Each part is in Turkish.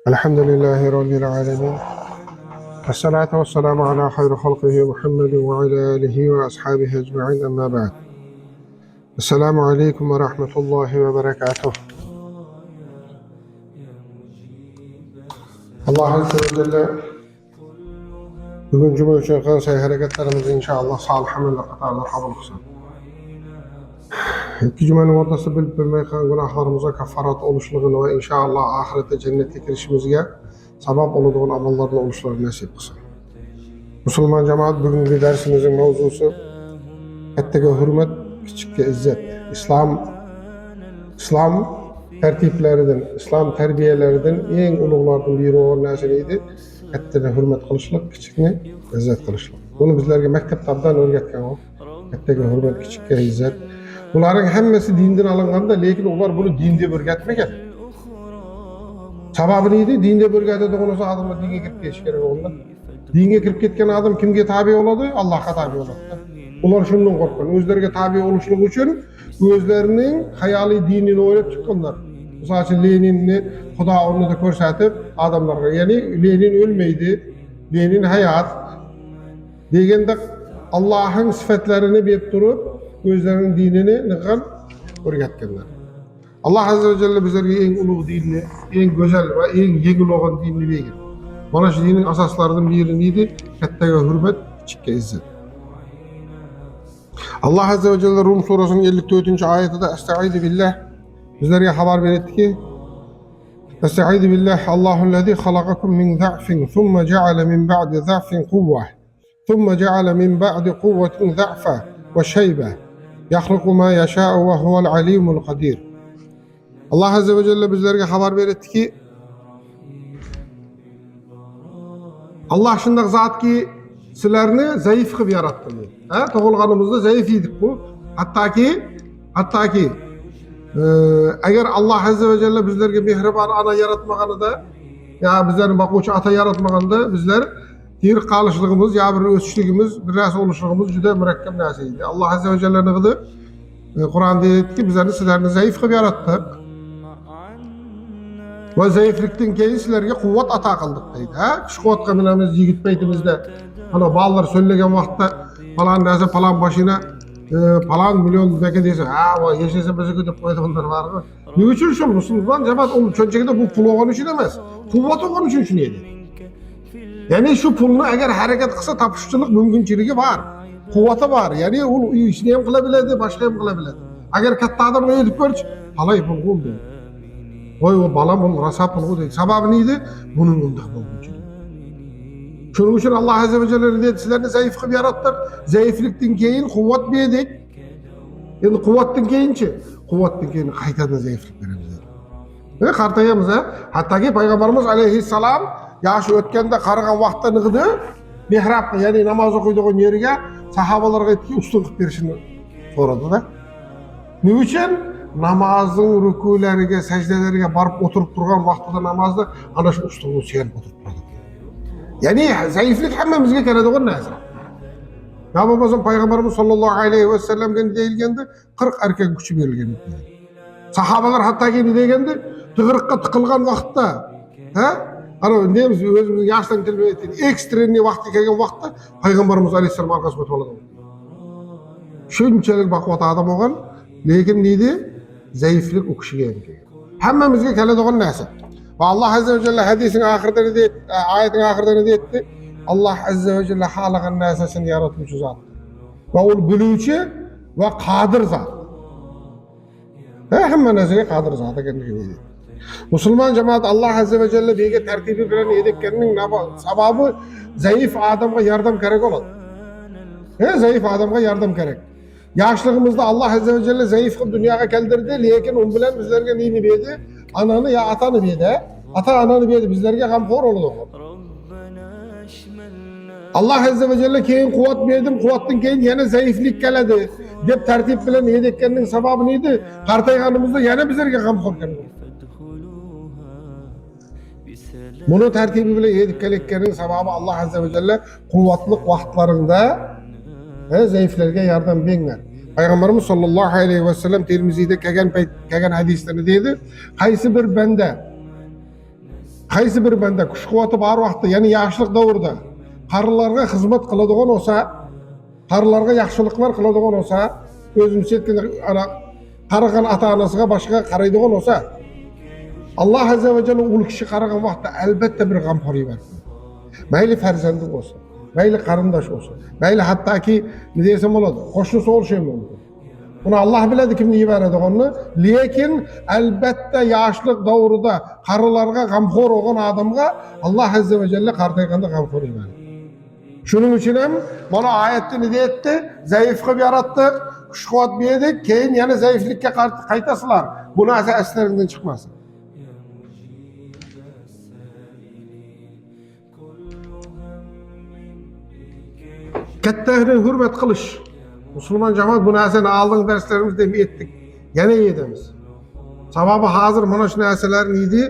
Elhamdülillahi Rabbil alemin. Esselatu vesselamu ala hayri halkihi Muhammedin ve ala alihi ve ashabihi ecma'in emma ba'd. Esselamu aleyküm ve rahmetullahi ve berekatuh. Allah Azze ve Celle bugün cuma için kılan sayı hareketlerimizi inşallah salih ameller katarında kabul kılsın. İki cumanın ortası bilip bilmeyi kılan günahlarımıza kafarat oluşluğunu ve inşallah ahirete cennete girişimizge sabab olduğun amallarla oluşlarını nasip kılsın. Müslüman cemaat bugünkü dersimizin mevzusu ettege hürmet, küçükke izzet. İslam tertiplerinden, İslam terbiyelerinden en ulug'lardan biri olan narsa neydi? Ettege hürmet kılışlık, küçükne izzet kılışlık. Bunu bizlerge mekteplerden öğretken o. Ettege hürmet, küçükke izzet. Bunların hemmesi dinden alınganda, lekin ular bunu dinde öğretmegen. Sababı neydi? Dinde öğretmeden olsa adamlar dine kirip ketiş gerek onda. Dinge kirip ketken adam kimge tabi oladı? Allah'a tabi oladı. Ular şundan korkkan. Özlerine tabi oluşluk için özlerinin hayali dinini oynap çıkkanlar. Mesela için Lenin'i, Xuda onu da korsatip adamlarga. Yani Lenin ölmeydi. Lenin hayat. Degende Allah'ın sıfatlarını bilip durup özlerinin dinini nıkan öğretkenler. Allah Azze ve Celle bizlerge en ulu dinini, en güzel ve en yegil olan dinini verdi. Mana şu dinin asaslarından biri neydi? Ettege hürmet, küçükke izzet. Allah Azze ve Celle Rum surasının 54. ayetinde Estaizu billah bizlerge haber veretti ki Estaizu billah Allahullezî halakakum min za'fin thumma ceale min ba'di za'fin kuvve thumma ceale min ba'di kuvvetin za'fa ve şeybe yahluku ma yeşâ'u ve huvel alimul kadir. Allah Azze ve Celle bizlerge haber veretti ki Allah şundak zat ki sizlerini zayıf kılıp yarattı. Doğulganımızda zayıf idik bu. Hatta ki eğer Allah Azze ve Celle bizlerge mihriban ana yaratmağını da ya bizlerin bakıcı ata yaratmağında bizler dir kalışlığımız ya bir ösüşlüğümüz bir narsa oluşluğumuz juda mürekkep narsaydı. Allah Azze ve Celle nıgıdı Kur'an dedi ki sizlerini zayıf kılıp yarattık. Ve zayıflıktan keyin sizlerge kuvvet ata kıldık deydi. Şu kuvvetke minemiz yigit beytimizde hani bağlar söylegen vakitta falan narsa falan başına falan milyon beke deyse yaşasa bize gidip koydu bunlar var mı? Ne üçün şu Müslüman cemaat onun çöncekede bu pul olan için demez. Kuvvet olan için şunu yedi. Yani şu pulunu eğer hareket kısa tapışçılık mümkünçülüğü var. Kuvveti var. Yani o işini hem kılabiledi, başka hem kılabiledi. Eğer katta adam ne edip görç, halay pul buldu. O balam onun rasa pul değil. Sababı neydi? Bunun undaq mümkünçülüğü. Şunun için Allah Azze ve Celle dedi, sizlerini zayıf kılıp yarattık. Zayıflıktan keyin kuvvet verdik. Endi kuvvetten keyinçi, kuvvetten keyin qaytadan zayıflık veremiz. Ve qartayamiz ha. Hattaki Peygamberimiz Aleyhisselam yaşı ötkende qarıgan vaqtda nıgıdı. Mihrab, yani namaz okuyduğun yeriga sahabalarga aytdi, ustun qilib berishini so'radi da. Ne üçün? Namazın rükûleriga, secdeleriga barıp oturup turgan vaqtida namazda ana şu ustunluğu çeğenip oturup turadi. Yani zayıflık hemmemizge keladigan narsa. Ya babamızın Peygamberimiz sallallahu aleyhi ve sellem'den deyilgende 40 erkek gücü verilgen. Sahabalar hatta ki ne degende tıgırıkka tıkılgan vaqtda, ana deymiz özümüzün yaştan tilbeyetini ekstrenli vaqtı kelgen vaqtda Peygamberimiz aleyhisselam arkasına ötüp aladı. Şunçalik bakıvat adam olgan, lekin neydi? Zayıflık o kişiye geldi. Hemmemizge keladigan narsa. Ve Allah Azze ve Celle hadisin ahirde ne deyip, ayetin ahirde ne deyip Allah Azze ve Celle halagan narsasını yaratmışı zat. Ve o biluvchi ve qadir zat. Hamma narsaga qadir zat ekanligini. Müslüman cemaat Allah Azze ve Celle bege tertibi bilen edekkenning sababi zayıf adamga yordam kerak boladi. Zayıf adamga yordam kerak. Yaşlığımızda Allah Azze ve Celle zayıf kılıp dunyoga keltirdi, lekin u bilan bizlarga neyni berdi? Ananı ya atanı berdi. Ata ananı berdi, bizlarga g'amxo'r bo'ladi. Allah Azze ve Celle keyin kuvvet verdim, kuvvetten keyin yana zayıflık keladi deb tertip bilen edekkenning sababi neydi? Qartayganimizda yana bizlarga g'amxo'r keldi. Bunu tertibi bilen edip kelekkenning sababi Allah Azze ve Celle kuvvetlik vaqtlarında zayıflarga yordam beringlar. Peygamberimiz sallallahu aleyhi ve sellem Tirmizi'de kelgan hadislerini dedi. Qaysi bir banda Qaysi bir banda kuch-quvvati bor vaqtda, ya'ni yoshlik davrida qarilarga xizmat qiladigan olsa, qarilarga yaxshiliklar qiladigan olsa, o'zimiz aytgan ana qarigan ota-onasiga boshqa qaraydigan olsa, Alloh azza va jalla u kishi qaragan vaqtda albatta bir g'amxo'rlik bor. Mayli farzandi bo'lsin, mayli qarindosh bo'lsin, mayli hattoki nima desam bo'ladi, qo'shnisi bo'lishi mumkin. Buni Alloh biladi kimni yuboradiganini, lekin albatta yoshlik davrida qarilarga g'amxo'r bo'lgan odamga Alloh azza va jalla qartayganda g'amxo'r bo'ladi. Shuning uchun ham mana oyatda nima deyapti? Zaif qilib yaratdik, kuch-quvvat berdik, keyin yana zaiflikka qaytasizlar. Bu narsa aslaringdan chiqmasin. Kattalarni hurmat qilish. Musulmon jamoat bu narsani oldingi darslarimizda aytdik. Yana aytamiz. Sababi hozir mana shu narsalarni yedi,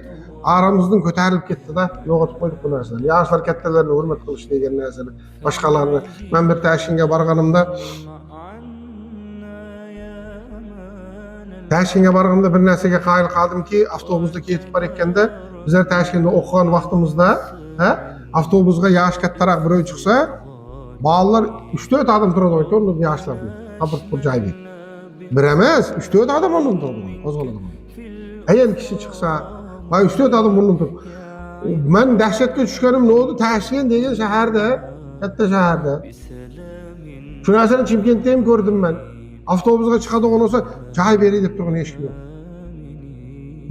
aramızdan ko'tarilib ketdi-da, yo'qotib qo'ydik bu narsalarni. Yoshlar kattalarni hurmat qilish degan narsani, boshqalarni men bir Toshkentga borganimda bir narsaga qoyil qoldimki, avtobusda ketib borayotganda, bizlar Toshkentda o'qigan vaqtimizda, avtobusga yosh kattaroq birov chiqsa, balalar 3-4 adam turadi o'yton, yoshlarni. Qabr bir joyda. Bir emas, 3-4 adam o'rnida turadi, qo'zg'aladi. Ayol kishi chiqsa, va 3-4 adam o'rnida turadi. Men dahshatga tushganim nima bo'ldi? Toshkent degan shaharda, katta shaharda. Shu narsani Chimkentda ham ko'rdim men. Avtobusga chiqadigan olsa, joy bering deb turgan hech kim yo'q.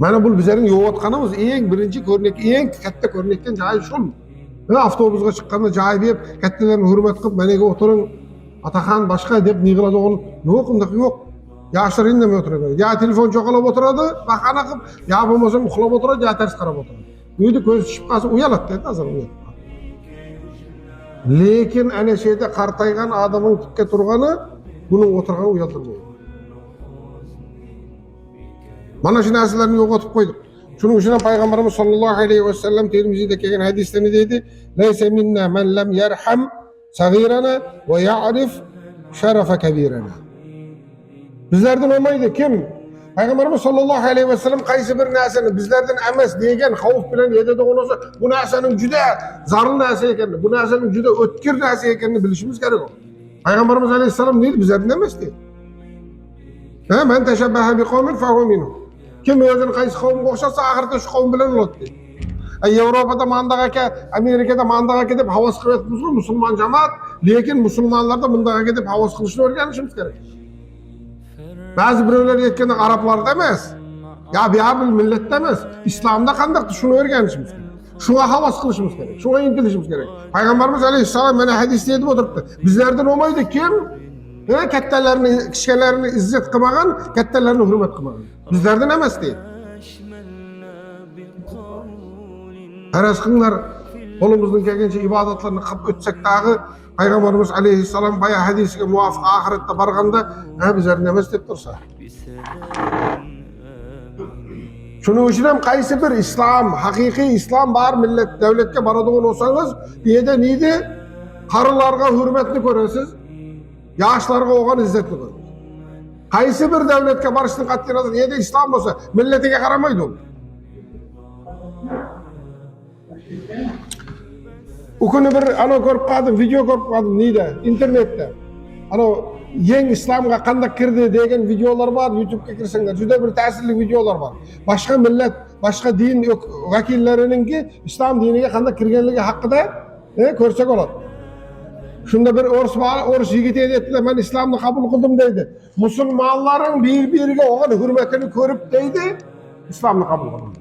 Mana bu bizlarning yo'qotganimiz eng birinchi ko'rnak, eng katta ko'rnakdan joy shu. Avtobusga chiqqanda joy berib, kattalarni hurmat qilib, menga o'tiring, ataxon boshqa deb yig'iladigan yo'q, undaq yo'q. Yoshlar indamay o'tiradi. Ya telefon cho'qalab o'tiradi, bahana qilib, ya bo'lmasa uxlab o'tiradi, ya ters qarab o'tiradi. Uyda ko'z tushib qolsa uyaladi, hozir uyaladi. Lekin ana shu yerda qartaygan odamning tikka turgani, buning o'tirgani uyaltirmaydi. Mana shu narsalarni yo'qotib qo'ydik. Shuning uchun Payg'ambarimiz sollallohu alayhi vasallam Termiziyda kelgan hadisda ne deydi? Laysa minna man lam yarham sagirana va ya'rif sharafa kabirana. Bizlardan olmaydi kim? Payg'ambarimiz sollallohu alayhi vasallam qaysi bir narsani bizlardan emas degan xavf bilan yetadigan olsa, bu narsaning juda zarur narsa ekanini, bu narsaning juda o'tkir narsa ekanini bilishimiz kerak. Payg'ambarimiz alayhisalom deydi, bizlardan emas deydi. Men tashabbaha biqawmin fa huwa minhum. Kim o'zini qaysi qavmga o'xshasa, oxirida shu qavm bilan bo'ladi. Yevropada mandaq aka, Amerikada mandaq aka deb havas qilyapmiz musulmon jamoat, lekin musulmonlarda bundaq aka deb havas qilishni o'rganishimiz kerak. Ba'zi birovlar aytganda arablarda emas, ya bir millatda emas, islomda qanday shuni o'rganishimiz kerak. Shunga havas qilishimiz kerak, shunga intilishimiz kerak. Payg'ambarimiz alayhissalom mana hadisda aytib o'tiribdi. Bizlardan olmaydi kim? Kattalarni, kichiklarni izzat qilmagan, kattalarni hurmat qilmagan. Bizlardan emas deydi. Faraz qilinglar, qo'limizdan kelgancha ibodatlarni qilib o'tsak dağı Payg'ambarimiz alayhissalom bayağı hadisiga muvofiq oxiratda borganda, bizlardan emas deb tursa. Shuning uchun ham qaysi bir islom, haqiqiy islom bor millat, davlatga boradigan bo'lsangiz, bu yerda neydi? Qarilarga hurmatni ko'rasiz. Yoshlarga bo'lgan izzatni ko'rasiz. Qaysi bir davlatga borishdan qat'iy nazar, yerda islom bo'lsa, millatiga qaramaydi u. U kuni bir ana ko'rib qoldim, video ko'rib qoldim neydi? İnternetda. Ana yangi islomga qanday kirdi degan videolar bor, YouTube'ga kirsanglar, juda bir ta'sirli videolar bor. Boshqa millat, boshqa din vakillarininki islom diniga qanday kirganligi haqida ko'rsak bo'ladi. Shunda bir o'ris yigiti aytdilar, men islomni qabul qildim deydi. Musulmonlarning bir-biriga bo'lgan hurmatini ko'rib deydi, islomni qabul qildim.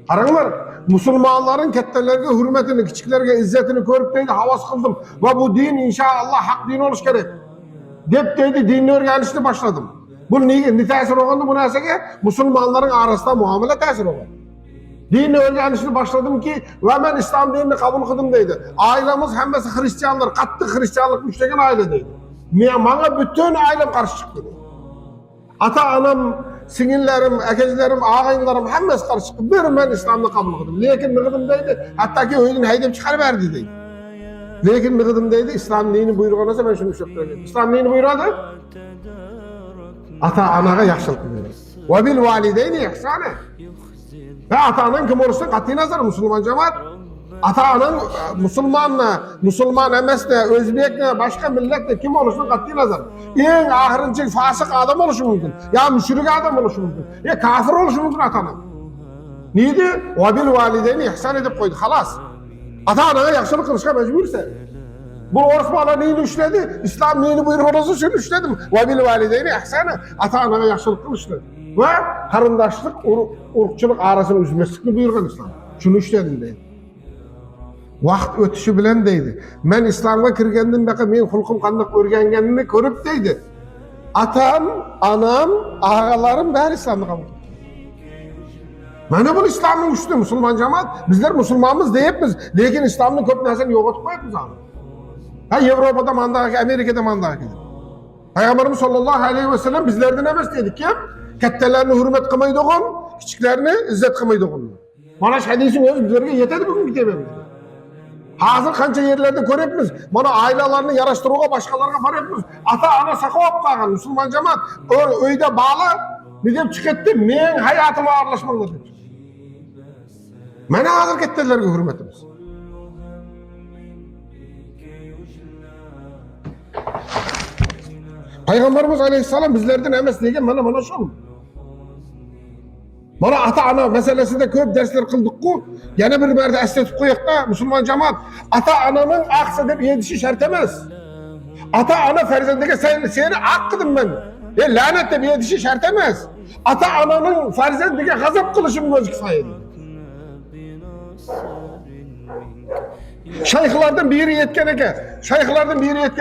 Qaranglar, musulmonlarning kattalarga hurmatini, kichiklarga izzatini ko'rib deydi, havas qildim va bu din inshaalloh haq din bo'lish kerak deb deydi, dinni o'rganishni boshladim. Bu ne ta'sir olganda bu narsaga? Musulmonlarning orasida muomala ta'sir olgan. Dinni o'rganishni boshladim-ki, va men islom dinini qabul qildim deydi. Oilamiz hammasi xristianlar, qattiq xristianlik ushlagan oila deydi. Menga butun oilam qarshi chiqdi. Ata-onam, singillarim, akajilarim, og'aynilarim hammasi qarshi chiqdi. Bir men islomni qabul qildim. Lekin nig'idim deydi, hattoki uydan haydab chiqarib berdi deydi. Lekin nig'idim deydi, islom dini buyurgan olsa men shuni ushlab turaman. Islom dini buyuradi? Ata-onaga yaxshilik qiladi. Va bil validayni ihsana. Ve ata-anan kim olursa kat'i nazar Müslüman cemaat. Ata-anan Müslüman emes de, Özbek de, başka millet de kim olursa kat'i nazar. En ahırıncı fasık adam oluşu mümkün. Ya müşrik adam oluşu mümkün. Ya kafir oluşu mümkün ata-anan. Neydi? Ve bil valideyni ihsan edip koydu. Halas. Ata-anana yaxşılık kılışka mecbursa. Bu orospular neyini işledi? İslam neyini buyurduğunuzu şunu işledim. Ve bil valideyni ihsanı. Ata-anana yaxşılık kılıştı. Ve karındaşlık, urkçuluk arasını üzmeslikini buyurgan İslam. Şunu işledim deydi. Vaqt ötüşü bilen deydi. Men İslam'a kirgendim baka men hulkum kandak örgengenini körüp deydi. Atam, anam, ağalarım bär İslam'ı kabul. Mana bu İslam'ın üstü Müslüman cemaat. Bizler Müslümanımız deyipmiz. Lekin İslam'ın köp narsani yo'qotib qo'yapmiz abi. Ha Yevropada mandaki, Amerika'da mandaki. Peygamberimiz sallallahu aleyhi ve sellem bizlerden emas dedik ki, kattalarni hurmat qilmaydigan, kichiklarni izzat qilmaydigan. Mana shu hadisin o'zi bizlarga yetadi bugungi temamizga. Hazır qancha yerlarda ko'ryapmiz. Mana ailelarni yarashtiruga boshqalarga boryapmiz. Ata-ana saqlab qolgan Müslüman cemaat uyda bog'li ne deb chiqatdi? Men hayotimga aralashmang deb. Mana hozir kattalarga hurmatimiz. Peygamberimiz aleyhisselam bizlerden emas degan mana şu. Mana ata-ana meselesinde köp dersler kıldık-ku. Yana bir merde esletip koyakta Müslüman cemaat. Ata-ananın aksa dep yedişi şart emas. Ata-ana farzandiga seni akkıdım ben. Lanet dep yedişi şart emas. Ata-ananın farzandiga gazap kılışım göz kifayeti. Şeyhlardan biri yetken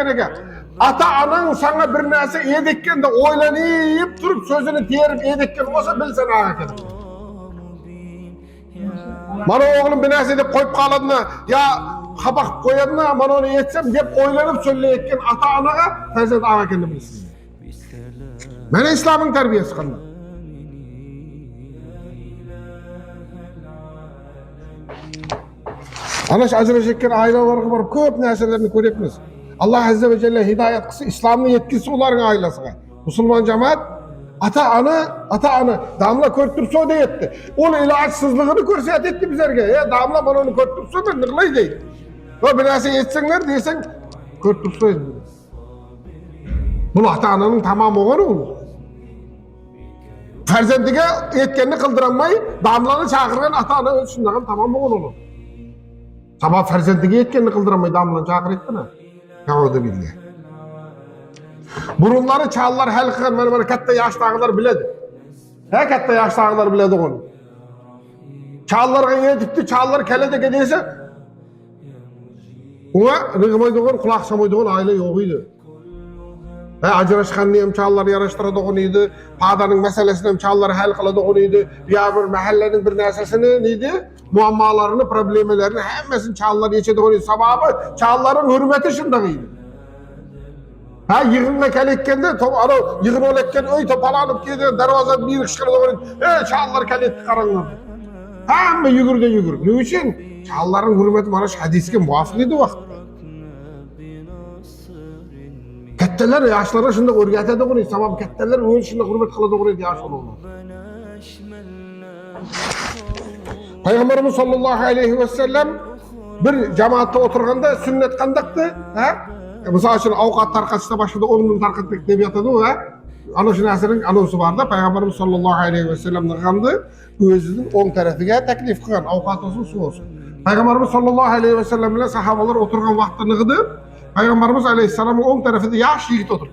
eke. Ata-anan sana bir narsa edekken de oylanıp durup sözünü terip edekken olsa bilsen ağa eken. Mana oğlum bir narsa edip koyup kaladığına ya kabak koyadığına mana onu etsem dep oylanıp söyleyken ata-anaga farzand ağa ekenini bilsin. Mana İslam'ın terbiyesi qanday. Ana şu ajrashayotgan ailelarga borib ko'p narsalarni ko'ryapmiz. Allah azze ve celle hidayet kısı, İslam'ın yetkisi onların ailesine. Müslüman cemaat, ata-ana, damla körtürse de yetti. Onu ilaçsızlığını körsiyat etti bizlerge. Ya damla bana onu körtürse de nıqlay deydi. O bir narsa yetsenler deysen, körtürse deydi. Bunu ata-ananın tamamı oğanı olur. Ferzendige yetkenini kıldıranmayı, damlanı çağırgan ata-ana ölçündağın tamamı olur. Sabah ferzendige yetkenini kıldıranmayı, damlanı çağır etti mi? Yağudu bildi. Burunları çağlar hal kılgan mana katta yaştağılar biledi. He katta yaştağılar biledi onu. Çağlarga yetipti, çağlar kelede dese ona rıgmaydıgan, kulak samaydıgan aile yok idi. He ajrashganni ham çağlar yarashtiradigan idi. Padanın meselesini ham çağlar hal qiladigan idi. Ya bir mahallenin bir narsasini neydi? Muammalarını, problemlerini hemmesini çağlar yechadigan idi. Sababi çağların hürmeti şundaq idi. Ha yığınga kelekkende, yığın olekken öy topalanıp gidiyor, darvaza bir ışkıradigan idi. Çağlar keletdi qaranglar. Hamma yugurdi. Ne üçün? Çağların hürmeti mana şu hadisga muvofiq edi vaqtda. Kattalar yaşlara şunda o'rgatadi buni, sababi kattalar o'zi shunda hurmat qiladigan edi yosh olovlar. Peygamberimiz sallallahu aleyhi ve sellem bir cemaatda oturganda sünnet qandaqdi? Ha? Misal üçün ovqat tarqatishda boshida o'rnini tarqatmak deb yotadi va ana shu narsaning anonsi borda Peygamberimiz sallallahu aleyhi ve sellem qilgandi, o'zining o'ng tarafiga taklif qilgan, ovqat olsun, suv olsun. Peygamberimiz sallallahu aleyhi ve sellem bilan sahobalar oturgan vaqtda nig'di. Peygamberimiz aleyhisselamın on tarafında yaş yigit oturdu.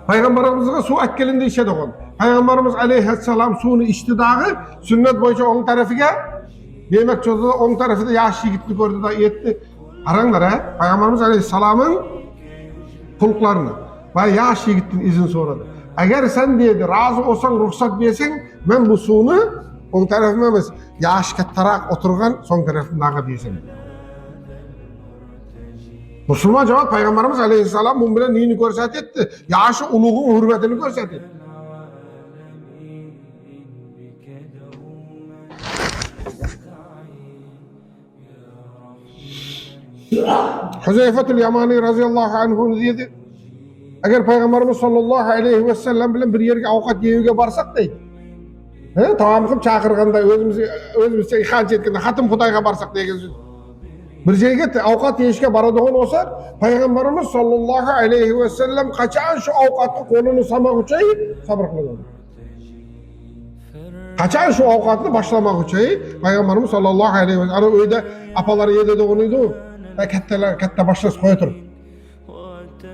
Peygamberimizge su akkelinde işe doğan. Peygamberimiz aleyhisselam suyunu içti dağı, sünnet boyunca on tarafıga, yemek çocuğu on tarafında yaş yigitli gördü da yetti. Aranglar ha, Peygamberimiz aleyhisselamın puluklarını ve yaş yigitin izin soradı. Eğer sen dedi razı olsan, ruhsat versen, ben bu suyunu on tarafıma emas, yaş kattarak oturgan son tarafındağı diyesem. Müslüman cemaat Peygamberimiz aleyhisselam bunun bilen neyini görsat etti? Yaşı uluğun hürmetini görsat etti. Huzeyfetül Yamani razıyallahu anhu dedi. Eğer Peygamberimiz sallallahu aleyhi ve sellem bilen bir yerge avukat yeyige barsak deydi. Tamam kılıp çakırganda özümüzçe ihanç etkende hatım Hudayga barsak degen söz. Bir jeyge awkat yeyişke baradigan olsa Peygamberimiz sallallahu aleyhi ve sellem kaçan şu awkatga kolunu samak uçay sabır kılgan. Kaçan şu awkatni başlamak uçay Peygamberimiz sallallahu aleyhi ve sellem ana öyde apalar yedi dogunuydu. Katta başlas koya turup.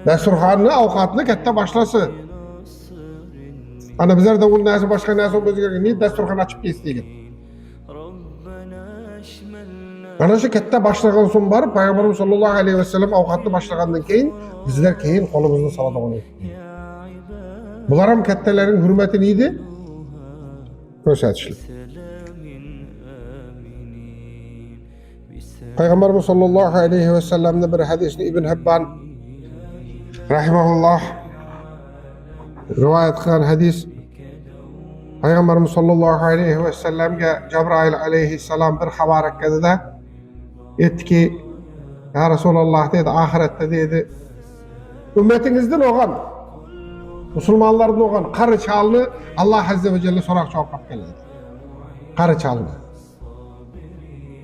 Dasturxonni awkatni katta başlası. Ana bizler de bu näse başka näse özgörge ni dasturxon açıp kesdigen. Ana şu katta başlagan soň barıp Peygamberimiz sallallahu aleyhi ve sellem awkatni başlagandan keyin bizler keyin kolumuzni saladigan etdik. Bular ham kattalaryň hürmeti neydi? Körsatişlik. Peygamberimiz sallallahu aleyhi ve sellem'de bir hadisni İbn Hibban rahimahullah rivayet kılan hadis Peygamberimiz sallallahu aleyhi ve sellem'ge Cebrail aleyhisselam bir haber etkedi de etti ki ya Resulallah dedi ahirette dedi ümmetinizden oğan Müslümanlardan oğan karı çalını Allah azze ve celle sorak çoğap geldi. Karı çalını.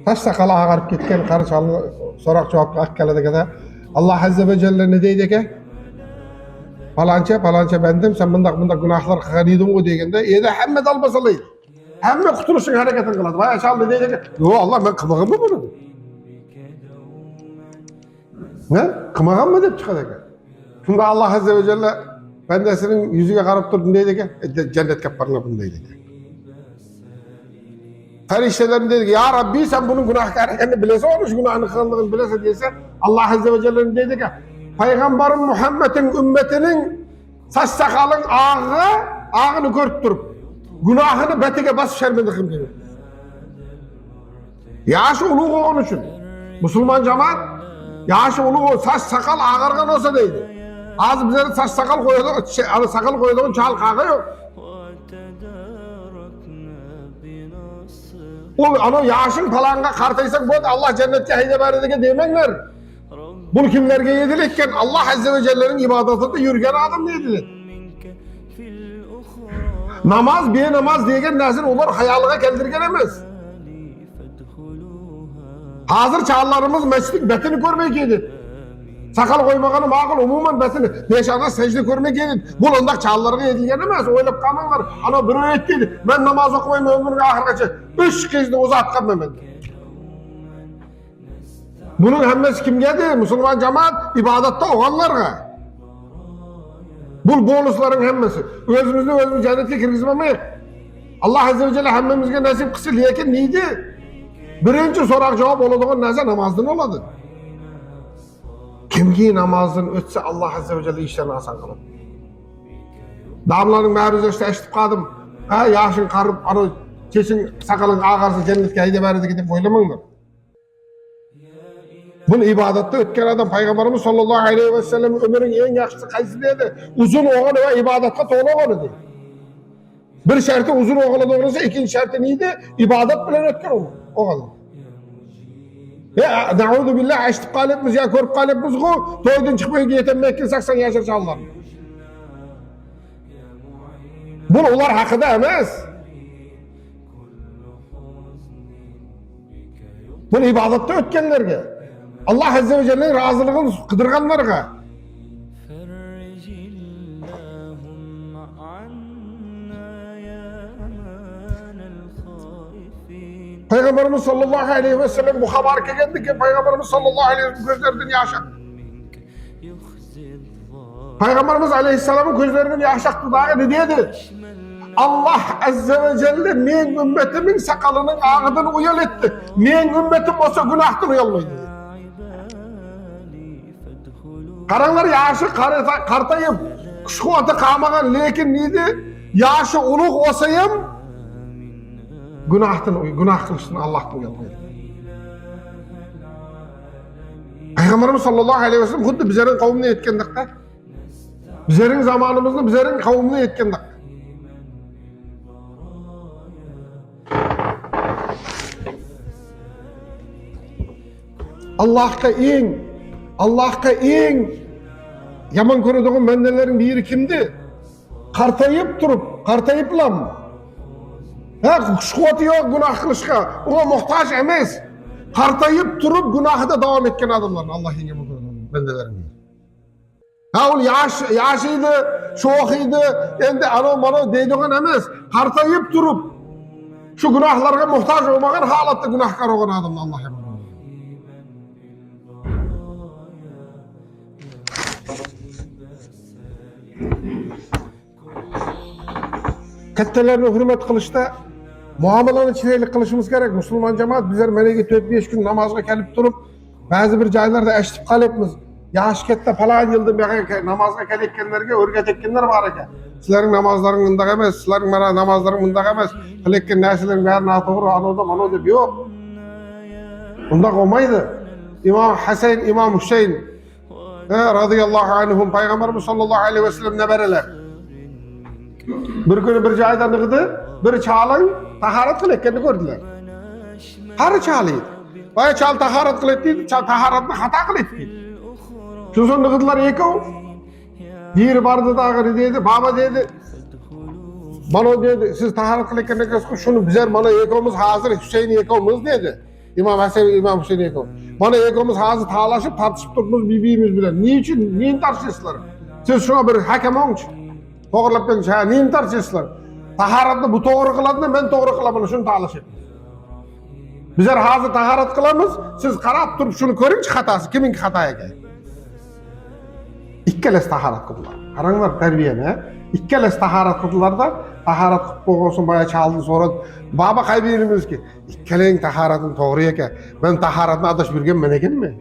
Taş sakalı ağarıp gitken karı çalını sorak çoğap geldi de Allah azze ve celle ne deydi ki? Falanca bendim, sen bunda günahlar kıganiydin o degende, ede hemme dalbasalıydı. Hemme kutuluşun hareketini kıladı. Vay aşağı deydi ki, yo Allah ben kımağım mı bunu? Ne? Kımağım mı deyip çıkadı ki? Çünkü Allah azze ve celle bendesinin yüzüne karıp durdun deydi ki, cennet kaplarına bunu deydi ki. Feriştelerin dedi ki, ya Rabbi sen bunun günahkarını bilese olmuş, günahını kılındığını bilese diyse, Allah azze ve celle'nin dedi ki, Peygamberin Muhammed'in ümmetinin saç sakalın ağını görüp durup günahını betike bas şermedikim dedi. Yaşı uluğu onun için. Müslüman cemaat yaşı uluğu saç sakal ağırgan olsa deydi. Az bizlere saç sakal koyduğun çal kağı yok. Onu yaşın falanğa kartaysan bu Allah cennetke heyde bari demenler. Bunu kimlerge yedilikken Allah azze ve celle'nin ibadetinde yürüyen adam neydiler? Namaz bir namaz diyegen nazir onlar hayalığa keldirgen emez. Hazır çağlarımız mescid betini görmek yedi. Sakal koymaganı mağıl umuman betini beşana secde görmek yedi. Bu ondak çağlarına yedilgen emez. Oylap kalmanlar. Ana bir öğret dedi. Ben namaz okumayayım ömrümün ahirkaçı. 3 kez de uzatkan Mehmet. Bunun hemmesi kim geldi? Müslüman cemaat ibadette oğanlarga. Bu bonusların hemmesi. Özümüz cennete kirgizmemek. Allah azze ve celle hemmemizge nasip kısı lekin neydi? Birinci sorak cevap oladigan narsa namazdan oladı. Kimki namazdan ötse Allah azze ve celle işlerini asan kıladi. Damlarning bari işte eşitip kaldım. Yaşın karıp, çeşin sakalın ağarsa cennetke hayde bari gidip oylamanglar. Bunu ibadette ötken adam Peygamberimiz sallallahu aleyhi ve sellem ömrün en yaxşısı qaysı dedi? Uzun oğul ve ibadetke toğla oğlu. Bir şartı uzun oğula doğrusu ikinci şartı neydi? İbadet bilen ötken oğul. Ya na'udhu billah açtık kalıpmız ya körüp kalıpmız o toydun çıkmayı yetenmekkin 80 yaşar çallar. Bunu ular hakkında emez. Bunu ibadette ötkenlerge. Allah azze ve celle'nin razılığını kıdırganlarga. Peygamberimiz sallallahu aleyhi ve sellem bu haber geldi ki Peygamberimiz sallallahu aleyhi ve sellem gözlerinden yaşadı. Peygamberimiz aleyhisselamın gözlerinden yaşaktı daha ne dedi? Allah azze ve celle men ümmetimin sakalının ağıdını uyal etti. Men ümmetim olsa günahtan uyalmaydı. Karanlar yaşı kartayıp kuşkuatı kalmagan lekin neydi? Yaşı uluk olsayım günah kılıştın Allah'tan uyalmaydı. Peygamberimiz sallallahu aleyhi ve sellem huddi bizlerin kavmini etkendik de. Bizlerin zamanımızda bizlerin kavmini etkendik. Allah'a en yaman körüdüğün bendelerin biri kimdi? Kartayıp durup, kartayıpla mı? Kuch-quvvati yo'q gunoh qilishga, unga muhtoj emas. Qartayib turib gunohida davom etgan odamlarni Alloh yenga bandalarim. Ul yaşıydı, şoxiydi, endi ano deydigan emas. Qartayib turib şu günahlarga muhtoj olmagan holatda gunohkor bo'lgan odamni Alloh yenga. Kattalarni hurmat qilishda muomalani chiroyli qilishimiz kerak. Musulmon jamoat bizlar managa 4-5 kun namozga kelib turib, ba'zi bir joylarda eshitib qolyapmiz. Yaş katta falan yılda namazga kelayotganlarga o'rgatayotganlar bor ekan. Sizlarning namozlaring bunday emas, sizlarning mana namozlaring bunday emas. Qilayotgan narsalarning bari noto'g'ri, anoda deb yo'q. Bunday bo'lmaydi. İmam Hasan, İmam Hüseyin radıyallahu anhum Peygamberimiz sallallahu aleyhi ve sellem neberiler. Bir günü bir joyda nig'di, bir chalin tahorat qilayotganini ko'rdilar. Qari chaliydi. Boya chal tahorat qilayotdi, tahoratni xato qilayotdi. Şunun nig'dilar ekov. Biri bardı dag'iri dedi, baba dedi. Bana dedi, siz tahorat qilayotganingizda shuni bizlar mana ekovimiz hozir Husayn ekovimiz dedi. İmam Hasan, İmam Hüseyin ekov. Mana ekovimiz hozir talashib, tartishib turibmiz bibimiz bilan. Niye tartışasizlar? Siz shuna bir hakam olingchi. To'g'rilab beringchi, ha, niye tartışasizlar? Tahoratni bu to'g'ri qiladi, men to'g'ri qilaman, shuni talashyapmiz. Bizlar hozir tahorat qilamiz, siz qarab turib shuni ko'ringchi xatosi, kimning xato ekan. İkkalasi tahorat qildilar. Qaranglar tarbiyani, ikkalasi tahorat qildilarda, tahorat qilib qo'ygansin boya chaldi so'radi. Baba qayberimizki, ikkalang tahoratim to'g'ri ekan. Men tahoratni adashib yurganman ekanmi?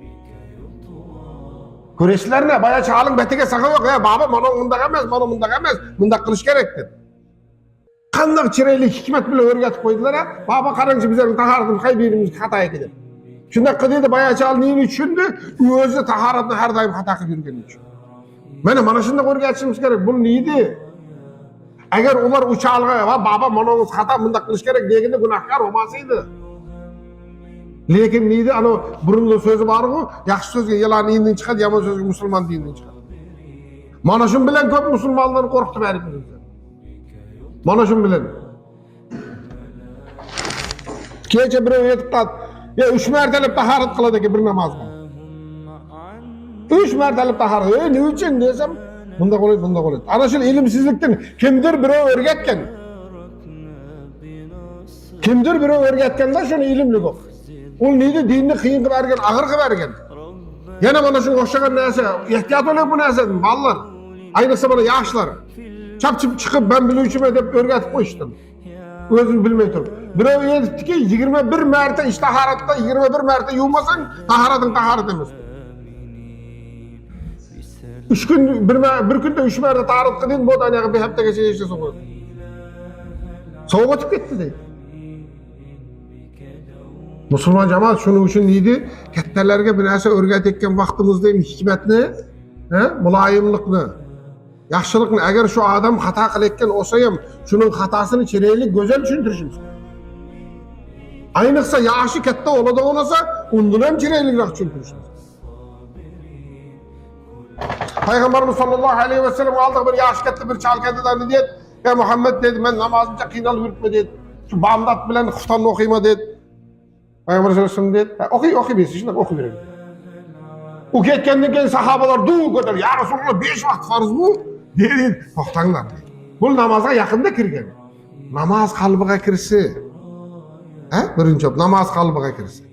Ko'rasizlarmi? Boya chalning betiga saqa yo'q, baba mana bunday emas, mana bunday emas, bunday qilish kerak dedi. Qanday chiroyli hikmat bilan o'rgatib qo'ydilar, baba qarangchi bizning tahoratimiz qayberimiz xato ekan deb. Shunda qildi boya chal neni tushundi? U o'zi tahoratni har doim xato qilib yurgani uchun. Mana shunda o'rgatishimiz kerak. Bu neydi? Agar ular uchalg'a va baba manongiz xato bunda qilish kerak deganda gunohkor bo'lmasaydi. Lekin neydi? Ana burunli so'zi bor-ku, yaxshi so'zga yilani indidan chiqadi, yomon so'zga musulmon dinidan chiqadi. Mana shun bilan ko'p musulmonlarni qo'rqitib beribmiz. Mana shun bilan. Kecha birov aytib qoldi, "Ya 3 martalab tahorat qiladi ekan bir namozga." 3 martalab tahorat. Ne uchun desam, bunda qo'yadi, bunda qo'yadi. Ana shu ilmsizlikdan kimdir birov o'rgatgan. Kimdir birov o'rgatganda shuni ilmli bo'lib. U neydi? Dinni qiyin qilib bergan, og'ir qilib bergan. Yana mana shunga o'xshagan narsa, ehtiyot bo'ling bu narsadan, bolalar. Ayniqsa mana yoshlar. Chapchib chiqib ben biluvchiman deb o'rgatib qo'yishdim. O'zim bilmay turib. Birov aytdiki 21 marta ishtahoratda 21 marta yuvmasang, tahorating tahorat emas. 3 kun bir kunda 3 marta tahorat qilding, bu danaga bir haftagacha yashasa bo'ladi. Sovuq o'tib ketdi deydi. Musulmon jamoat shuning uchun deydi, kattalarga bir narsa o'rgatayotgan vaqtimizda hikmatni, muloyimlikni, yaxshilikni agar shu odam xato qilayotgan olsa ham, shuning xatosini chiroyli, go'zal tushuntirishimiz. Ayniqsa yoshi katta bo'ladigan bo'lsa, undan ham chiroyliroq tushuntirishimiz. Peygamberimiz sallallahu aleyhi ve sellem aldığı bir yaş katta bir çalkandılar dedi. Ya Muhammed dedi, ben namazımca kıynalı yürütme dedi. Şu bağımdat bilen hıftanını okuyma dedi. Peygamber sallallahu aleyhi ve sellem dedi. Okuy bilsin, şimdi okuy verelim. O ketkendiğin kendi sahabalar duğu kadar. Ya Resulullah 5 vakit farz bu. Dedi, toxtanglar dedi. Bu namaza yakında kirgen. Namaz kalbıga kirsi. Birinci namaz kalbıga kirsi.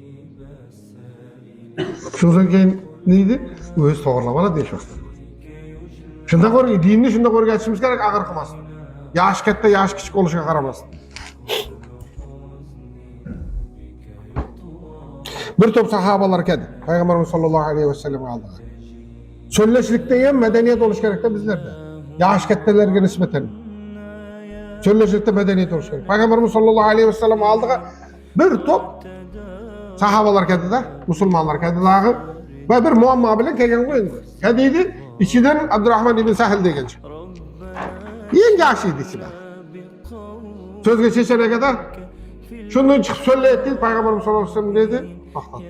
Şundan keyin neydi? Öz to'g'rilamalar deyishmoqda. Shunda ko'ring, dinni shunda o'rgatishimiz kerak, og'ir qilmasdan. Yosh katta, yosh kichik bo'lishiga qaramasdan. Bir to'p sahobalar keldi. Payg'ambarimiz sollallohu alayhi vasallam oldiga. So'zlashlikda ham madaniyat bo'lish kerak-da bizlarda. Yosh kattalarga nisbatan. So'zlashlikda madaniyat bo'lish kerak. Payg'ambarimiz sollallohu alayhi vasallam oldiga bir to'p sahobalar keldi-da, musulmonlar keldi-da. Ve bir muamma bilen kelgen koyundu. Ya dedi, içinden Abdurrahman ibn Sahil degen çıktı. Yenge aşıydı içinden. Söz geçişene kadar, şundan çıkıp söyle etti, Peygamberimiz sallallahu aleyhi ve sellem dedi, toxtat.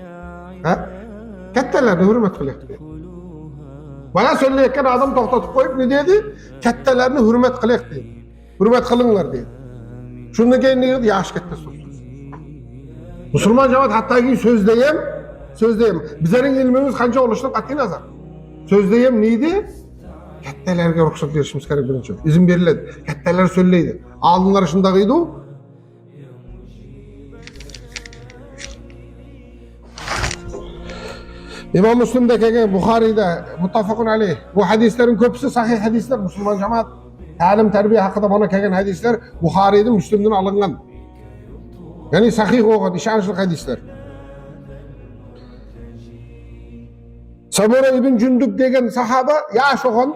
Kattalarni hürmet kılıyık dedi. Bana söyleyken adam toxtatıp koyup ne dedi? Kattalarni hürmet kılıyık dedi. Hürmet kılınlar dedi. Şundan keyin ne dedi? Yaş ketdi söz. Musulman cemaat hattaki sözdeyem. Bizlerin ilmimiz kança oluştu qat'i nazar. Sözdeyem neydi? Kettelerge ruhsat berişimiz gerek birinci. İzin veriledi. Ketteler söyleydi. Aldınlar şundaqıydı o. İmam Müslim'de kelgen, Bukhari'de muttafaqun aleyh. Bu hadislerin köpüsü sahih hadisler. Musulman cemaat ta'lim terbiye hakkında bana kelgen hadisler Bukhari'den, Müslim'den alıngan. Yani sahih olan, işançlık hadisler. Samura ibn Cündük degen sahaba yaş olan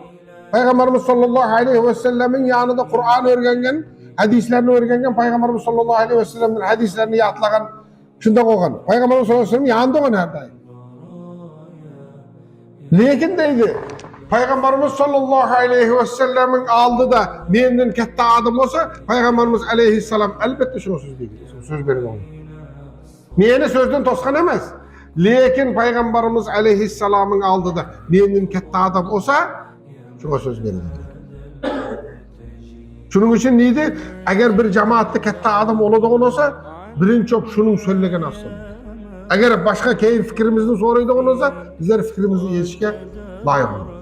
Peygamberimiz sallallahu aleyhi ve sellemin yanında Kur'an öğrengen, hadislerini öğrengen, Peygamberimiz sallallahu aleyhi ve sellemin hadislerini yatlagan, şunda koygan. Peygamberimiz sallallahu aleyhi ve sellemin yanında olan her daim. Lekin deydi, Peygamberimiz sallallahu aleyhi ve sellemin aldı da menden katta adam olsa, Peygamberimiz aleyhisselam elbette şunu söz deydi, söz verin onu. Meni sözden toskan emez. Lekin Peygamberimiz aleyhisselamın aldı da menden katta adam olsa, şuna söz verin. Şunun için neydi? Eğer bir cemaatte katta adam oladigan olsa, birinchi şunun söylegen afzal. Eğer başka keyin fikrimizden soraydigan olsa, bizler fikrimizni yetishga loyiq bo'lamiz.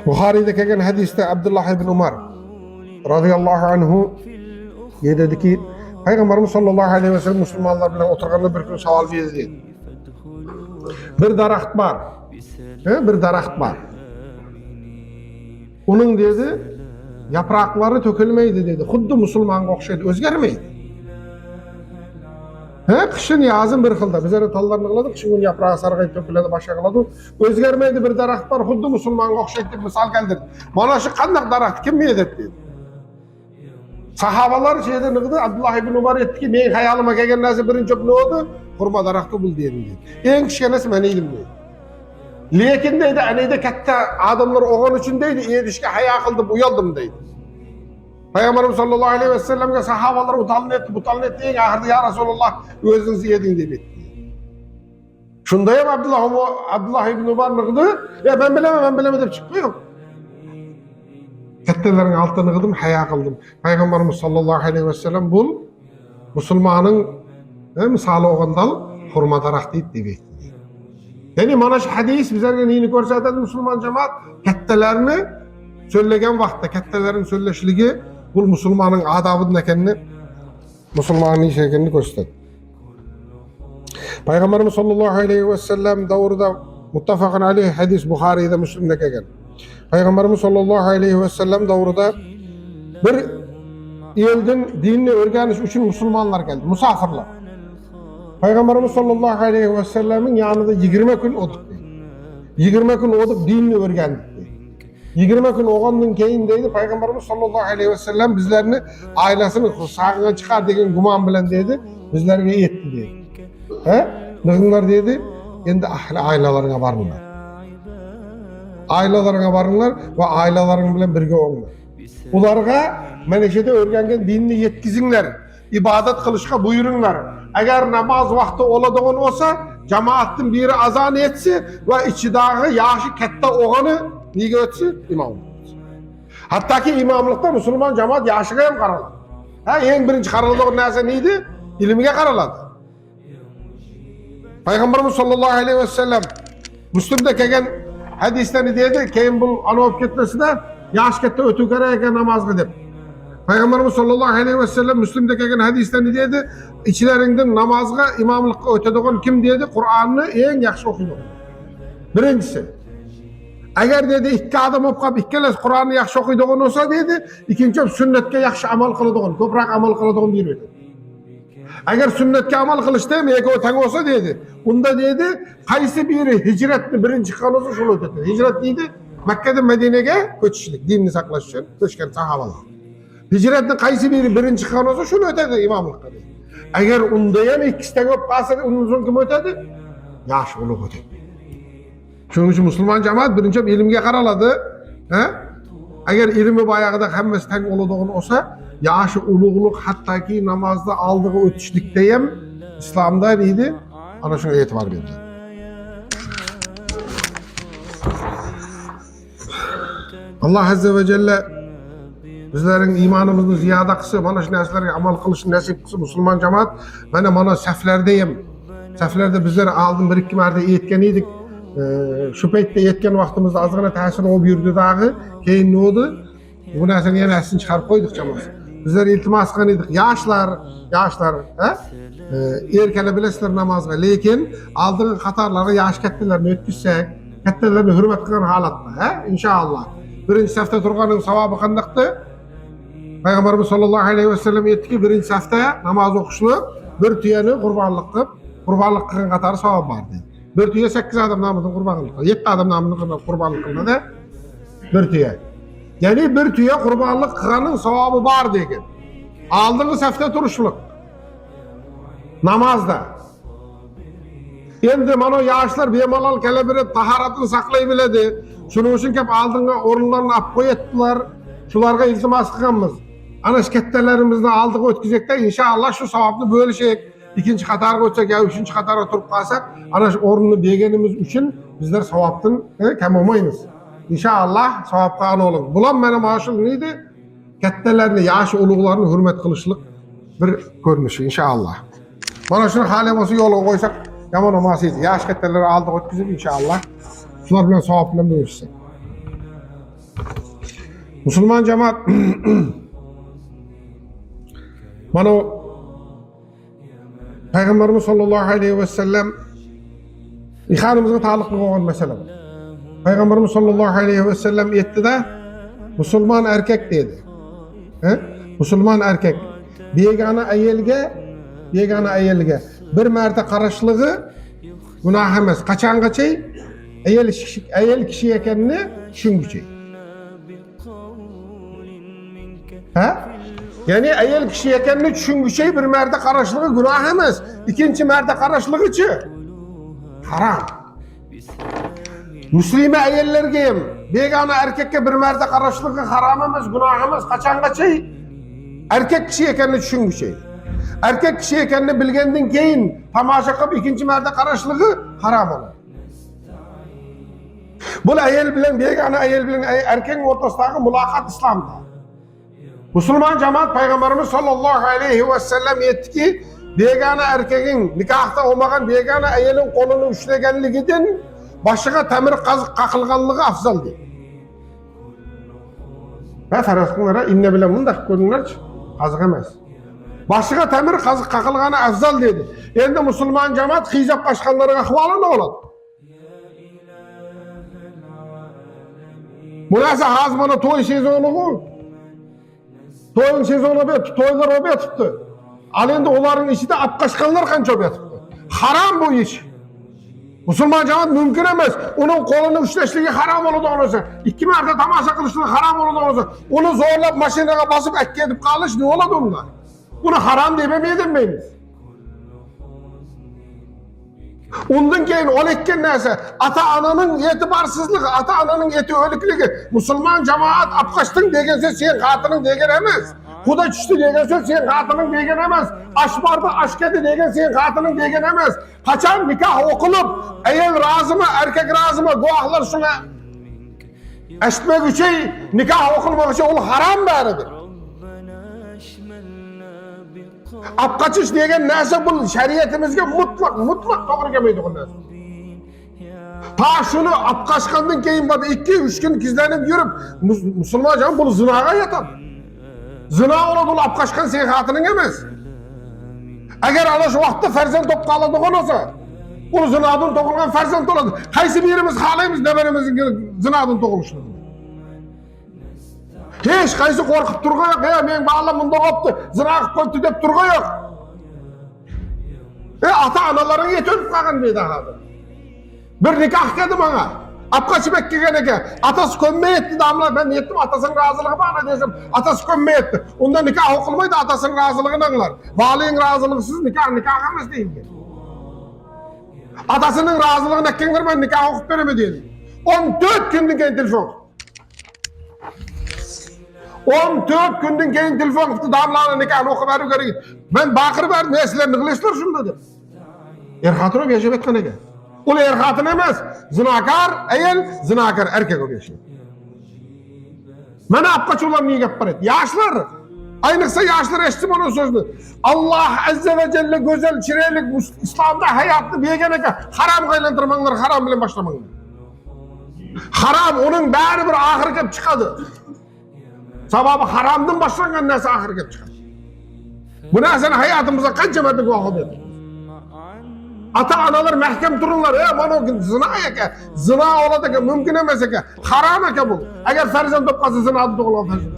Buxariyda kelgan hadisda Abdullah ibn Umar radıyallahu anhu dedi ki, Peygamberimiz sallallahu aleyhi ve sellem Müslümanlar bilen oturganda bir gün savol berdi. Bir daraxt var. Bir daraxt var. Onun dedi, yaprakları tökülmeydi dedi. Xuddi musulmanga o'xshaydi, o'zgarmaydi. Qishin yazın bir xilda. Bizlar tallarni qiladi, qishin kun yaprağı sarg'ayib töküladi, boshqa qiladi. O'zgarmaydi bir daraxt var, xuddi musulmanga o'xshaydi deb misol keltirdi. Mana shu qanday daraxt kim yedi dedi. Sahabalar şeyde nıqdı, Abdullah ibn Umar etdi ki, men hayolimga kelgan narsa birinchi ne oldu? Xurmo daraxti bul dedi. Eng kichkinasi men edim dedi. Lekin deydi, anayda katta adamlar oğan üçün deydi, erişke haya qildim, uyaldım deydi. Peygamberimiz sallallahu aleyhi ve sellem'e sahabalar utalın etti, en ahirde ya Resulullah özünüzü yedin deyip etti. Şundayım Abdullah ibn Umar nıqdı, ya ben bileme deyip çıkmıyor. Kattelerin altına nıqdım, haya qildim. Peygamberimiz sallallahu aleyhi ve sellem bul, musulmanın misali oğandal, xurmo daraxti deyip etti. Yani mana şu hadis bizlerge neyini ko'rsatadi musulmon cemaat? Kattalarini söylegen vaqtda kattalarin söyleshligi bu musulmonning adabıdır ekanini, musulmonning ishi ekanini ko'rsatadi. Peygamberimiz sallallahu aleyhi ve sellem davrida muttafaqun aleyh hadis Buxariyda, Müslim'de kelgan. Peygamberimiz sallallahu aleyhi ve sellem davrida bir elden dinini o'rganish uchun musulmonlar keldi, musafirlar. Peygamberimiz sallallahu aleyhi ve sellemin yanında 20 gün olduk. 20 gün olduk, dinini öğrendik. 20 gün oğandan keyin deydi, Peygamberimiz sallallahu aleyhi ve sellem bizlerini ailesini sağına çıkar degen guman bilen dedi, bizlerine etti dedi. Nıgınlar dedi, endi ailelerine barınlar. Ailelerine barınlar ve ailelerin bilen birge olunlar. Ularga meneşede öğrengen dinini yetkizinler, ibadet kılışka buyurunlar. Eğer namaz vakti oladigan olsa, cemaatin biri azan etse ve içidagi yaşı katta oğanı nege ötse? İmamlık. Hatta ki imamlıkta Müslüman cemaat yaşıga ham qaraladi. En birinchi qaraladigan narsa neydi? İlmiga qaraladi. Peygamberimiz sallallahu aleyhi ve sellem Müslim'de kelgan hadislerini dedi, keyin bu ana olib ketmasida yaş katta o'tib kerak ekan namazga deb. Peygamberimiz sallallahu aleyhi ve sellem Müslim'de kelgan hadislerini dedi, içlerinden namazga imamlıkka o'tadigan kim dedi? Kur'an'ı en yaxshi o'qiydi. Birinchisi. Eğer dedi ikki adam olib qolib, ikkalasi Qur'onni yaxshi o'qiydigan olsa dedi, ikkinchi sunnatga yaxshi amal qiladigan, ko'proq amal qiladigan biri edi. Eğer sünnetga amal qilishda ham ikkovi teng olsa dedi, unda dedi, qaysi biri hijratni birinchi qilgan olsa shuni o'tadi. Hijrat deydi, Makkadan Madinaga ko'chishlik, dinni saqlash uchun ko'chgan sahobalar. Hicretni qaysi biri birinchi qilgan olsa shuni o'tadi imomlikqa dedi. Agar unda ham ikkisidan ko'p qolsa, undan so'ng kim o'tadi? Yosh ulug' o'tadi. Shuning uchun musulmon jamoat birinchi ilmga qaraladi. Agar ilmi boyag'ida hammasi teng bo'ladigan olsa, yoshi ulug'lik hattoki namozda oldiga o'tishlikda ham islomda deydi, ana shunga e'tibor beriladi. Allah Azze ve Celle bizlerin imanımızı ziyada kılsın, mana şu narsalarga amal qilishni nasip kılsın. Musulmon jamoat mana saflardayım. Saflarda bizler aldın bir iki marta yetken edik. Şu paytda yetken vaqtimizda ozgina ta'sir olib yurdi dag'i. Keyin ne oldu? Bu narsani yana asini chiqarib qo'ydik jamoat. Bizler iltimos qilgan edik. Yoshlar, erkala bilasizlar namozga, lekin oldingi qatorlarga yosh kattalarni o'tkazsak, kattalarni hurmat qilgan holatda, inshaalloh. Birinchi safda turganning savobi qandaqdi? Payg'ambarimiz sollallohu alayhi vasallam aytdiki, birinchi safda namoz o'qishni bir tuyani qurbonlik qilgan qatori savob bor dedi. Bir tuya 8 odam nomidan qurbonlik qildi, 7 odam nomidan qurbonlik qildi. Bir tuya. Ya'ni bir tuya qurbonlik qilganning savobi bor degan. Oldingi safda turishlik namozda. Endi mana yoshlar bemalol kelaverib tahoratini saqlay biladi. Shuning uchun kelib oldingi o'rinlarni olib qo'yatdilar. Shularga iltimos qilganmiz. Ana shu kattalarimizni oldiga o'tkazakda inshaalloh shu savobni bo'lishak. Ikkinchi qatorga o'tsak yoki uchinchi qatorga turib qolsak, ana shu o'rinni berganimiz uchun bizlar savobdan kam olmaymiz. İnşallah savobga ana bo'lamiz. Bular mana shu neydi? Kattalarni, yosh ulug'larni hurmat qilishlik bir ko'rinishi inshaalloh. Mana shuni hali bo'lsa yo'lga qo'ysak, yomon emas edi. Yosh kattalarni oldiga o'tkazib inshaalloh shular bilan savob bilan bo'lishsak. Musulmon jamoat mana Payg'ambarimiz sollallohu alayhi vasallam ihanimizga taalluqli bo'lgan masala. Payg'ambarimiz sollallohu alayhi vasallam aytdi-da, musulmon erkak dedi. Musulmon erkak begona ayolga bir marta qarashligi gunoh emas. Qachongacha ayol kishi ekanini tushunguncha. Ya'ni ayol kishi ekanini tushunguncha bir marta qarashligi gunoh emas. Ikkinchi marta qarashligichi harom. Muslima ayollarga ham begona erkakka bir marta qarashligi harom emas, gunoh emas. Qachongacha erkak kishi ekanini tushunguncha. Erkak kishi ekanini bilgandan keyin tomosha qilib ikkinchi marta qarashligi harom bo'ladi. Bu ayol bilan begona ayol bilan erkakning o'rtasidagi muloqot islomda. Musulmon jamoat Payg'ambarimiz sollallohu alayhi vasallam aytdiki, begona erkakning nikohda olmagan begona ayolning qo'lini ushlaganligidan boshiga tamir qaqilganligi afzal dedi. Va farasqinlara inna bilan bundaq ko'ringlarchi, qaziq emas. Boshiga tamir qaqilgani afzal dedi. Endi musulmon jamoat hijab qo'shganlarga ahvoli ne bo'ladi? Bu narsa hozir mana to'y sezoni-ku. To'yning sezoni bitdi, to'ylar o'tibdi. Al endi ularning ichida apqashqanlar qancha o'tibdi. Harom bu ish. Musulmon jamoat mumkin emas. Uning qo'lini ushlashligi harom bo'ladi onasi. 2 marta tomosha qilishligi harom bo'ladi onasi. Uni zo'rlab mashinaga bosib akka deb qolish ne bo'ladi unda? Buni harom deb emaymiz. Undan keyin olayotgan narsa ota-onaning e'tiborsizligi, ota-onaning o'likligi. Musulmon jamoat apqashding degan so'z sen xotining degan emas. Xudo tushdi degan so'z sen xotining degan emas. Ashborda ashkadi degan sen xotining degan emas. Qachon nikoh o'qilib, ayol rozimi, erkak rozimi, guvohlar shuna ashmaguncha nikoh o'qilmoqchi ul harom baridir. Apqachish degan narsa bu shariatimizga mutlaq to'g'ri kelmaydi bu narsa. Ta shuni apqashgandan keyin bada 2-3 kun kizlanib yurib, musulmon jamoat bu zinoga yotadi. Zino bo'ladi, bu apqashgan sen xotining emas. Agar ana shu vaqtda farzand topib qoladigan bo'lsa, bu zinodan tug'ilgan farzand bo'ladi. Qaysi birimiz xohlaymiz nevaramizning zinodan tug'ilishini? Hech qaysi qo'rqib turgan yo'q. Men ba'lam bunda qopti, zina qilib qo'ydi deb turgan yo'q. Ota-onalaring yetib qolgan deydi hozir. Bir nikoh qildi menga. Apqachibek kelgan ekan. Atasi ko'nmaydi damlar. Men yetdim, atasining roziligi bor desam, atasi ko'nmaydi. Unda nikoh o'qilmaydi, atasining roziligini anglar. Valining roziligisiz nikoh emas deyilgan. Atasining roziligini akkanlar men nikoh o'qib beraman dedi. 14 kundan keyin telefon. 14 kundan keyin telefon qildi, damlarni nikohni o'qib berib kerak. Men baqirib berdim, "Sizlarni qilasizlar shunda" deb. Er-xotin yashab etgan ekan. Ular er-xotin emas, zinokor ayol, zinokor erkak bo'lib yashaydi. Mana apkaçolar niye gap baret? Yaşlar. Ayniqsa yaşlar eşittim onun sözünü. Allah azze ve celle güzel çirelik İslam'da hayatını beğen eke haram kaylandırmanlar, haram bilen başlamanlar. Haram onun bari bir ahir kep çıkadı. Sababı haramdan başlangan nesi ahir kep çıkadı. Bu nesini hayatımıza kança merdik vakı verdik. Ata-analar mahkem dururlar. Mana zina eke, zina oladı eke, mümkün emes eke, haram eke bu. Eğer ferzan topkası zina doğulan ferzan.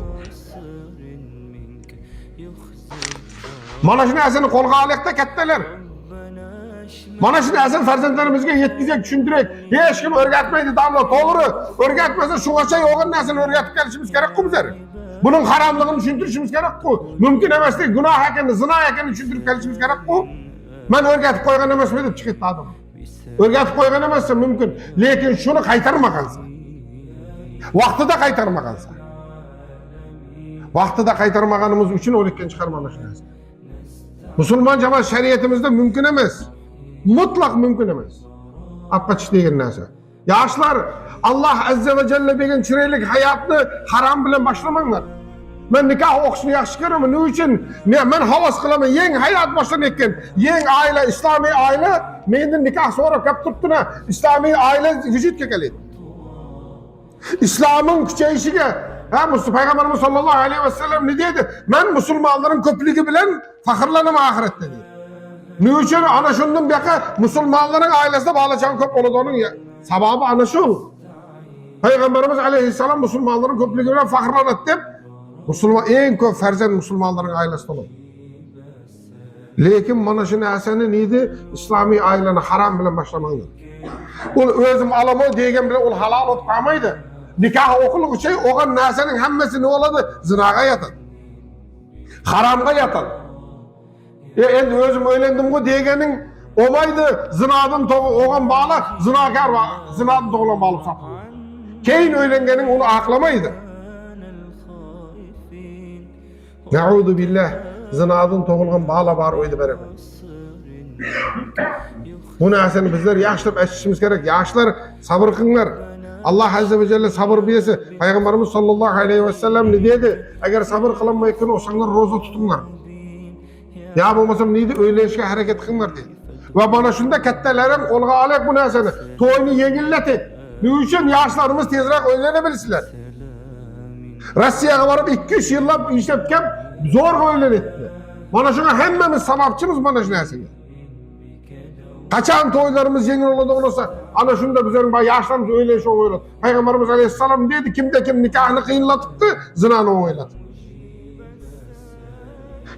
Mana şu nesini kolga alekte ketteler. Mana şu nesini ferzantlarımızga yetkizek, düşündürek. Hiç kim örgütmeydi damla, doğru. Örgütmese şu açay oğun nesini örgütüp gelişimiz gerek ku bizler. Bunun haramlığını düşündürüşümüz gerek ku. Mümkün emes değil, günah ekeni, zina ekeni düşündürüp gelişimiz gerek ku. Ben örgütüp koygan emes mi deyip çıkıttı adam. Örgütüp koygan emesse mümkün. Lekin şunu kaytarmagansa. Vaxtıda kaytarmagansa. Vaxtıda kaytarmaganımız için öğretken çıkarmamış lazım. Müslüman cemaat şeriyetimizde mümkün emes. Mutlak mümkün emes. Apkaç deyin neyse. Yaşlar Allah azze ve celle begen çirelik hayatını haram bilen başlamanlar. Ben nikah okuşunu yaxşı görüyorum. Ne için? Ben havas kılamam. Yen hayat başlanırken, yen aile, İslami aile, menden nikah sonra kap tuttuğuna İslami aile vücut kekeliydi. İslam'ın küçeyişine, Peygamberimiz sallallahu aleyhi ve sellem ne dedi? Ben Müslümanların köplüğü bilen fakirlanım ahirette dedi. Ne için? Ana şundan baka Müslümanların ailesine bağlayacağım köp oladı onun ya. Sababı ana şu. Peygamberimiz aleyhisselam Müslümanların köplüğü bilen fakirlanat deyip, Müslüman en köp ferzan Müslümanların ailesinde olur. Lekin mana şu nesini neydi? İslami aileni haram bilen başlamandır. Ol özüm alamı degen bilen ol halal olup kalmaydı. Nikah okulu şey, oğan nesinin hemmesi ne oladı? Zinaga yatan. Haramga yatan. Endi özüm öğlendim o degenin omaydı zinadan oğan bağla, zinakar var, zinadan toğulan bağlıp sapı. Keyin öğlengenin onu aklamaydı. Ne'udu billah, zinadan toğulgan bağla var oydu beraber. Bu nesini bizler yaşlıp eşişimiz gerek. Yaşlar sabır kınlar. Allah azze ve celle sabır biyesi. Peygamberimiz sallallahu aleyhi ve sellem ne dedi? Eğer sabır kılanmayken olsanlar roza tutunlar. Ya bulmasam neydi? Öyle işe hareket kınlar dedi. Ve bana şunda kettelerim kolga alek bu nesini. Toyunu yengilletin. Ne için yaşlarımız tezrak öğrenebilsinler. Rusya'ya varıp 2-3 yıllar işlepken zor öğrenetti. Bana şuna hemmemiz sabapçımız bana şu nesini. Kaçan toylarımız yengil olursa, ana şunda bizlerin yaşlarımız öyle şey oluyor. Peygamberimiz aleyhisselam dedi, kimde kim nikahını kıyınlatıptı, zinanı oyladı.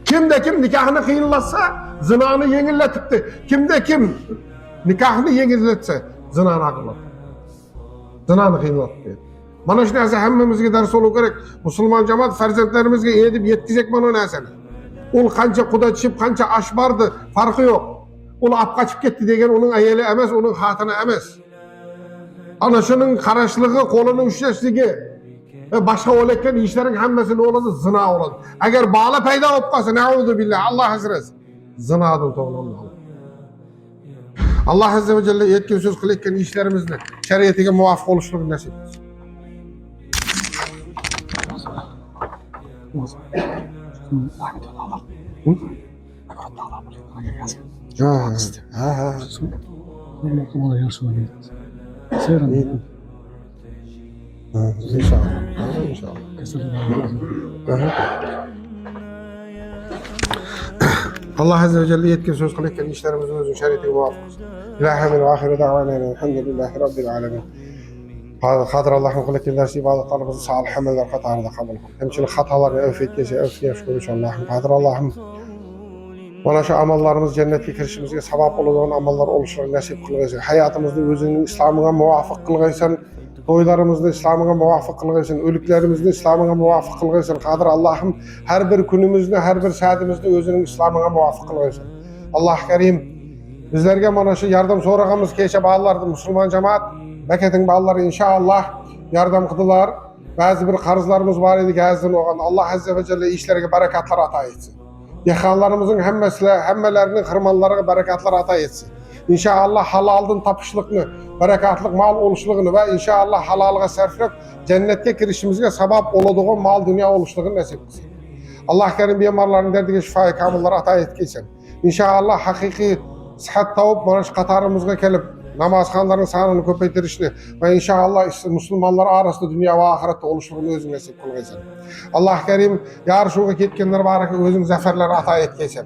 Kimde kim nikahını kıyınlatsa, zinanı yengilletipti. Kimde kim nikahını yengilletse, zinanı akılladı. Zinanı kıyınlattı. Bana şu neyse hemmemizge ders olu gerek. Müslüman cemaat ferzentlerimizge edip yetkizek bana nesini. Ol kança kuda çip, kança aş vardı, farkı yok. Olu ap kaçıp gitti degen onun ayeli emes, onun hatını emes. Anasının karaşlığı, kolunun üşleşliği ve başka oleken işlerin hemmesi ne oladı? Zina oladı. Eğer bağla peyda opkası, ne'udu billah, Allah hazırız. Zinadan toğlandı. Allah azze ve celle yetkin söz kılekken işlerimizle şeriyetine muvafık oluşluğunu nasip etsin. Allah azze ve celle yetkin söz kılekken işlerimizin özün şeriyetine muvafık olsun. İlahi ve ahire da'vana elhamdülillahi rabbil alemin. Kadir Allah'ın kılekken dersi ibadetlerimizi salih ameller katarında kabul kıl. Hemçinin hataları öfetleyece şükür Allah'ım. Kadir Allah'ım. Bana şu amallarımız cennete girişimizge sabap olan amallar oluşunu nasip kılgaysan. Hayatımızda özünün İslam'ına muvafık kılgaysan. Toylarımızda İslam'ına muvafık kılgaysan. Ölüklerimizde İslam'ına muvafık kılgaysan. Kadir Allah'ım her bir günümüzde, her bir saatimizde özünün İslam'ına muvafık kılgaysan. Allah Kerim bizlerge bana şu yardım sorağımız keşe bağlardı Müslüman cemaat. Beketin bağları inşallah yardım kıdılar. Bazı bir karzlarımız var idi gezdin oğan. Allah azze ve celle işlerine berekatlar ata etsin. Yakanlarımızın hemmelerinin hırmanlarına berekatlar ata etsin. inşallah halaldan tapışlıqını, berekatlık mal oluşluğunu ve inşallah halalga sarflap cennetke kirişimizge sabab oladığı mal dünya oluşluğunu nasip etsin. Allah kerim bemarların derdiga şifa kamilleri ata etkeysen. İnşallah hakiki sıhhat tavıp mana şu qatarımızga kelip namazxonların sanını köpeytirişni ve inşallah Müslümanlar arasında dünya ve ahirette oluşluğunu özün nasip kılgaysan. Allah kerim yarışuğa ketkenler baraka özün zaferleri ata etkeysen.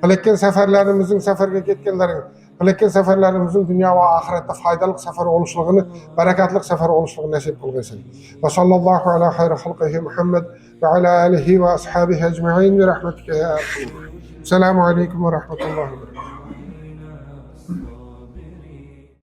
Kılekken seferlerimizin seferge ketkenlerin, kılekken seferlerimizin dünya ve ahirette faydalık sefer oluşluğunu, berekatlık sefer oluşluğunu nasip kılgaysan. Ve sallallahu ala hayri halqihi Muhammed ve ala alihi ve ashabihi ecma'in bi rahmetike ya Erhamar. Selamun aleyküm ve rahmetullahi ve berekatuhu.